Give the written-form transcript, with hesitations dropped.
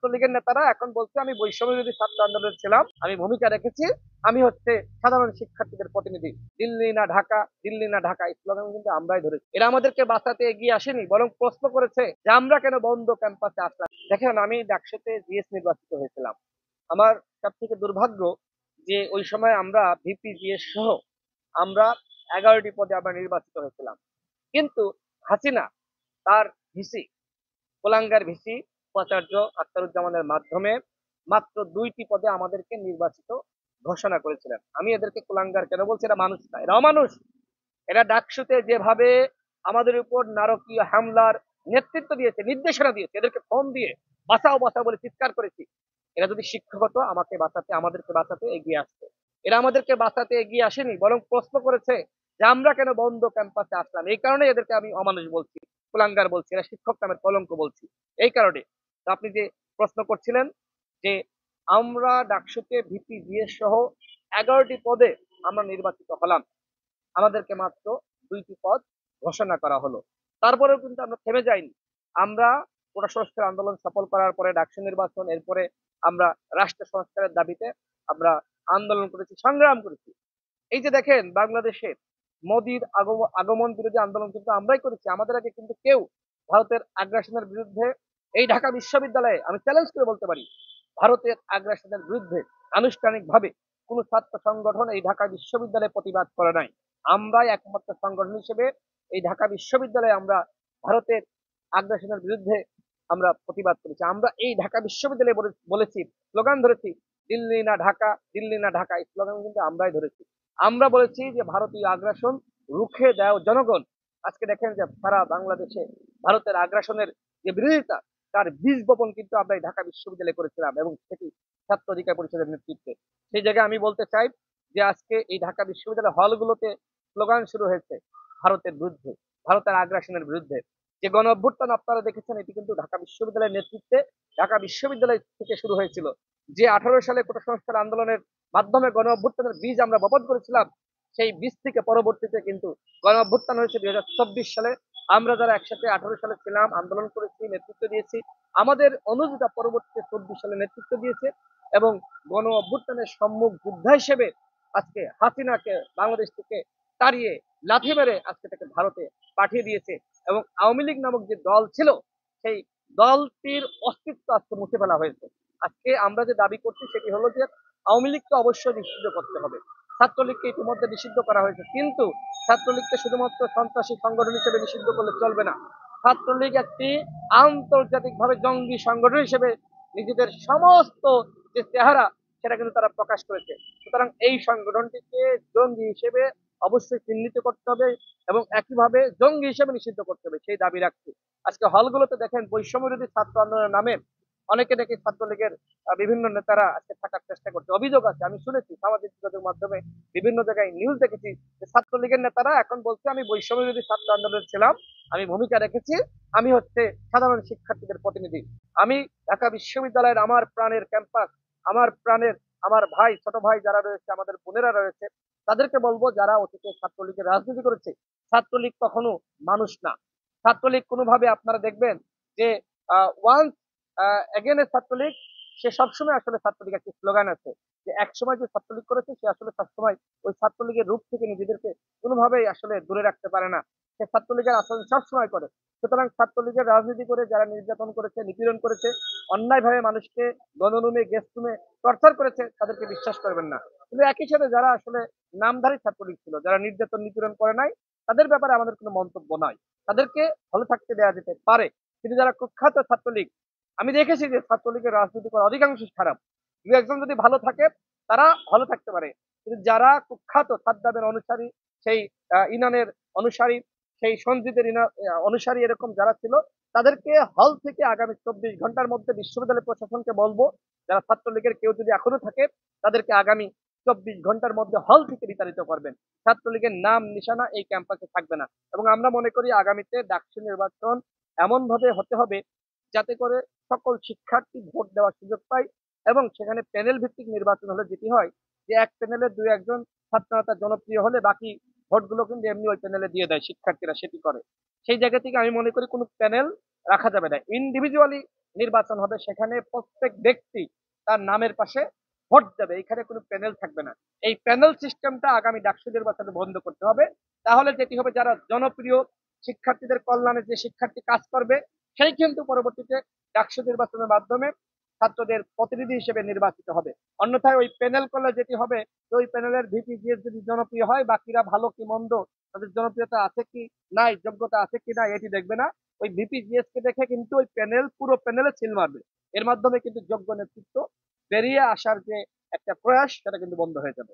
ছাত্রলীগের নেতারা এখন বলছে আমি বৈষম্য বিরোধী ছাত্র আন্দোলনে ছিলাম, আমি ভূমিকা রেখেছি, আমি সাধারণ শিক্ষার্থীদের প্রতিনিধি। দিল্লি না ঢাকা, দিল্লি না ঢাকা এই স্লোগান কিন্তু আমরাই ধরেছি। এরা আমাদেরকে বাঁচাতে এগিয়ে আসেনি, বরং প্রশ্ন করেছে যে আমরা কেন বন্ধ ক্যাম্পাসে আসলাম। দেখেন, আমি ডাকসুতে জিএস নির্বাচিত হয়েছিলাম। আমার সব থেকে দুর্ভাগ্য যে ওই সময় আমরা ভিপি জিএস সহ আমরা 11টি পদে আমরা নির্বাচিত হয়েছিলাম। কিন্তু হাসিনা তার ভিসি, কোলাঙ্গার ভিসি উপাচার্য আখতারুজ্জামানের মাধ্যমে মাত্র 2টি পদে আমাদেরকে নির্বাচিত ঘোষণা করেছিলেন। আমি এদেরকে কুলাঙ্গার কেন বলছি? এরা মানুষ না, এরা অমানুষ। এরা ডাকসুতে যেভাবে আমাদের উপর নারকীয় হামলার নেতৃত্ব দিয়েছে, নির্দেশনা দিয়েছে, এদেরকে ফোন দিয়ে বাঁচাও বাঁচাও বলে চিৎকার করেছি। এরা যদি শিক্ষক হতো আমাকে বাঁচাতে, আমাদেরকে বাঁচাতে এগিয়ে আসতো। এরা আমাদেরকে বাঁচাতে এগিয়ে আসেনি, বরং প্রশ্ন করেছে যে আমরা কেন বন্ধ ক্যাম্পাসে আসলাম। এই কারণে এদেরকে আমি অমানুষ বলছি, কুলাঙ্গার বলছি, এরা শিক্ষক নামের কলঙ্ক বলছি। এই কারণে তো আপনি যে প্রশ্ন করছিলেন যে আমরা ডাকসুতে ভিপি জিএস সহ 11টি পদে আমরা নির্বাচিত হলাম, আমাদেরকে মাত্র 2টি পদ ঘোষণা করা হলো। তারপরেও কিন্তু আমরা থেমে যাইনি। আমরা কোটা সংস্কার আন্দোলন সফল করার পরে ডাকসু নির্বাচন, এরপরে আমরা রাষ্ট্র সংস্কারের দাবিতে আমরা আন্দোলন করেছি, সংগ্রাম করেছি। এই যে দেখেন, বাংলাদেশে মোদির আগমন বিরোধী আন্দোলন কিন্তু আমরাই করেছি। আমাদের আগে কিন্তু কেউ ভারতের আগ্রাসনের বিরুদ্ধে এই ঢাকা বিশ্ববিদ্যালয়ে আমি চ্যালেঞ্জ করে বলতে পারি, ভারতের আগ্রাসনের বিরুদ্ধে আনুষ্ঠানিকভাবে কোন ছাত্র সংগঠন এই ঢাকা বিশ্ববিদ্যালয়ে প্রতিবাদ করে নাই। আমরাই একমাত্র সংগঠন হিসেবে এই ঢাকা বিশ্ববিদ্যালয়ে আমরা ভারতের আগ্রাসনের বিরুদ্ধে আমরা প্রতিবাদ করেছি। আমরা এই ঢাকা বিশ্ববিদ্যালয়ে বলেছি, স্লোগান ধরেছি, দিল্লি না ঢাকা, দিল্লি না ঢাকা এই স্লোগান কিন্তু আমরাই ধরেছি। আমরা বলেছি যে ভারতীয় আগ্রাসন রুখে দাও জনগণ। আজকে দেখেন যে সারা বাংলাদেশে ভারতের আগ্রাসনের যে বিরোধিতা, তার বীজ বপন কিন্তু আমরা এই ঢাকা বিশ্ববিদ্যালয়ে করেছিলাম, এবং সেটি ছাত্র অধিকার পরিষদের নেতৃত্বে। সেই জায়গায় আমি বলতে চাই যে আজকে এই ঢাকা বিশ্ববিদ্যালয় হলগুলোতে স্লোগান শুরু হয়েছে ভারতের বিরুদ্ধে, ভারতের আগ্রাসনের বিরুদ্ধে। যে গণ অভ্যুত্থান আপনারা দেখেছেন, এটি কিন্তু ঢাকা বিশ্ববিদ্যালয়ের নেতৃত্বে ঢাকা বিশ্ববিদ্যালয় থেকে শুরু হয়েছিল। যে 18 সালে কোটা সংস্কার আন্দোলনের মাধ্যমে গণ অভ্যুত্থানের বীজ আমরা বপন করেছিলাম, সেই বীজ থেকে পরবর্তীতে কিন্তু গণ অভ্যুত্থান হয়েছে 2024 সালে। আমরা যারা একসাথে 18 সালে ছিলাম, আন্দোলন করেছি, নেতৃত্ব দিয়েছি, আমাদের অনুযায়ী পরবর্তীতে 24 সালে নেতৃত্ব দিয়েছে, এবং গণ অভ্যুত্থানের সম্মুখ যোদ্ধা হিসেবে আজকে হাসিনাকে বাংলাদেশ থেকে তাড়িয়ে লাথি মেরে আজকে তাকে ভারতে পাঠিয়ে দিয়েছে। এবং আওয়ামী লীগ নামক যে দল ছিল, সেই দলটির অস্তিত্ব আজকে মুছে ফেলা হয়েছে। আজকে আমরা যে দাবি করছি সেটি হলো যে আওয়ামী লীগকে অবশ্যই নিষিদ্ধ করতে হবে। ছাত্রলীগকে ইতিমধ্যে নিষিদ্ধ করা হয়েছে, কিন্তু ছাত্রলীগকে শুধুমাত্র সন্ত্রাসী সংগঠন হিসেবে নিষিদ্ধ করলে চলবে না। ছাত্রলীগ একটি আন্তর্জাতিকভাবে জঙ্গি সংগঠন হিসেবে নিজেদের সমস্ত যে চেহারা, সেটা কিন্তু তারা প্রকাশ করেছে। সুতরাং এই সংগঠনটিকে জঙ্গি হিসেবে অবশ্যই চিহ্নিত করতে হবে, এবং একইভাবে জঙ্গি হিসেবে নিষিদ্ধ করতে হবে, সেই দাবি রাখছি। আজকে হলগুলোতে দেখেন বৈষম্য বিরোধী ছাত্র আন্দোলনের নামে অনেকে নাকি ছাত্রলীগের বিভিন্ন নেতারা আজকে থাকার চেষ্টা করছে, অভিযোগ আছে, আমি শুনেছি সামাজিক যোগাযোগ মাধ্যমে বিভিন্ন জায়গায় নিউজ দেখেছি যে ছাত্রলীগের নেতারা এখন বলছে আমি বৈষম্য বিরোধী ছাত্র আন্দোলনে ছিলাম, আমি ভূমিকা রেখেছি, আমি সাধারণ শিক্ষার্থীদের প্রতিনিধি। আমি ঢাকা বিশ্ববিদ্যালয়ের আমার প্রাণের ক্যাম্পাস, আমার প্রাণের আমার ভাই, ছোট ভাই যারা রয়েছে, আমাদের বোনেরা রয়েছে, তাদেরকে বলবো যারা অতীতে ছাত্রলীগের রাজনীতি করেছে, ছাত্রলীগ কখনো মানুষ না। ছাত্রলীগ কোনোভাবে আপনারা দেখবেন যে ওয়ান্স এগেন ছাত্রলীগ, সে সবসময় আসলে ছাত্রলীগ একটি স্লোগান আছে যে একসময় যে ছাত্রলীগ করেছে সে আসলে সবসময় ওই ছাত্রলীগের রূপ থেকে নিজেদেরকে কোনোভাবেই আসলে দূরে রাখতে পারে না, সে ছাত্রলীগের আচরণ সবসময় করে। সুতরাং ছাত্রলীগের রাজনীতি করে যারা নির্যাতন করেছে, নিপীড়ন করেছে, অন্যায়ভাবে মানুষকে গণরুমে গেস্ট রুমে টর্চার করেছে, তাদেরকে বিশ্বাস করবেন না। কিন্তু একই সাথে যারা আসলে নামধারী ছাত্রলীগ ছিল, যারা নির্যাতন নিপীড়ন করে নাই, তাদের ব্যাপারে আমাদের কোনো মন্তব্য নয়, তাদেরকে ভালো থাকতে দেওয়া যেতে পারে। কিন্তু যারা কুখ্যাত ছাত্রলীগ, আমি দেখেছি যে ছাত্রলীগের রাজনীতি করা অধিকাংশ খারাপ, দু একজন যদি ভালো থাকে তারা ভালো থাকতে পারে, কিন্তু যারা কুখ্যাত সাদ্দামের অনুসারী, সেই ইনানের অনুসারী, সেই সঞ্জিতের অনুসারী, এরকম যারা ছিল, তাদেরকে হল থেকে আগামী 24 ঘন্টার মধ্যে বিশ্ববিদ্যালয় প্রশাসনকে বলবো, যারা ছাত্রলীগের কেউ যদি এখনো থাকে, তাদেরকে আগামী 24 ঘন্টার মধ্যে হল থেকে বিতাড়িত করবেন। ছাত্রলীগের নাম নিশানা এই ক্যাম্পাসে থাকবে না। এবং আমরা মনে করি আগামীতে ডাকসু নির্বাচন এমন ভাবে হতে হবে যাতে করে সকল শিক্ষার্থী ভোট দেওয়ার সুযোগ পায়, এবং সেখানে প্যানেল ভিত্তিক নির্বাচন হলে যেটি হয় যে এক প্যানেলে দুই একজন ছাত্রনেতা জনপ্রিয় হলে বাকি ভোটগুলো কিন্তু এমনি ওই প্যানেলে দিয়ে দেয়, শিক্ষার্থীরা সেটি করে। সেই জায়গা থেকে আমি মনে করি কোনো প্যানেল রাখা যাবে না, ইন্ডিভিজুয়ালি নির্বাচন হবে, সেখানে প্রত্যেক ব্যক্তি তার নামের পাশে ভোট দেবে, এখানে কোনো প্যানেল থাকবে না। এই প্যানেল সিস্টেমটা আগামী ডাকসু নির্বাচনে বন্ধ করতে হবে। তাহলে যেটি হবে, যারা জনপ্রিয় শিক্ষার্থীদের কল্যাণে যে শিক্ষার্থী কাজ করবে, সেই কিন্তু পরবর্তীতে ডাকসু নির্বাচনের মাধ্যমে ছাত্রদের প্রতিনিধি হিসেবে নির্বাচিত হবে। অন্যথায় ওই প্যানেল করলে যেটি হবে, যে ওই প্যানেলের ভিপি জিএস যদি জনপ্রিয় হয়, বাকিরা ভালো কি মন্দ, তাদের জনপ্রিয়তা আছে কি নাই, যোগ্যতা আছে কি নাই, এটি দেখবে না। ওই ভিপি জিএস কে দেখে কিন্তু ওই প্যানেল পুরো প্যানেলে সিল মারবে। এর মাধ্যমে কিন্তু যোগ্য নেতৃত্ব বেরিয়ে আসার যে একটা প্রয়াস, সেটা কিন্তু বন্ধ হয়ে যাবে।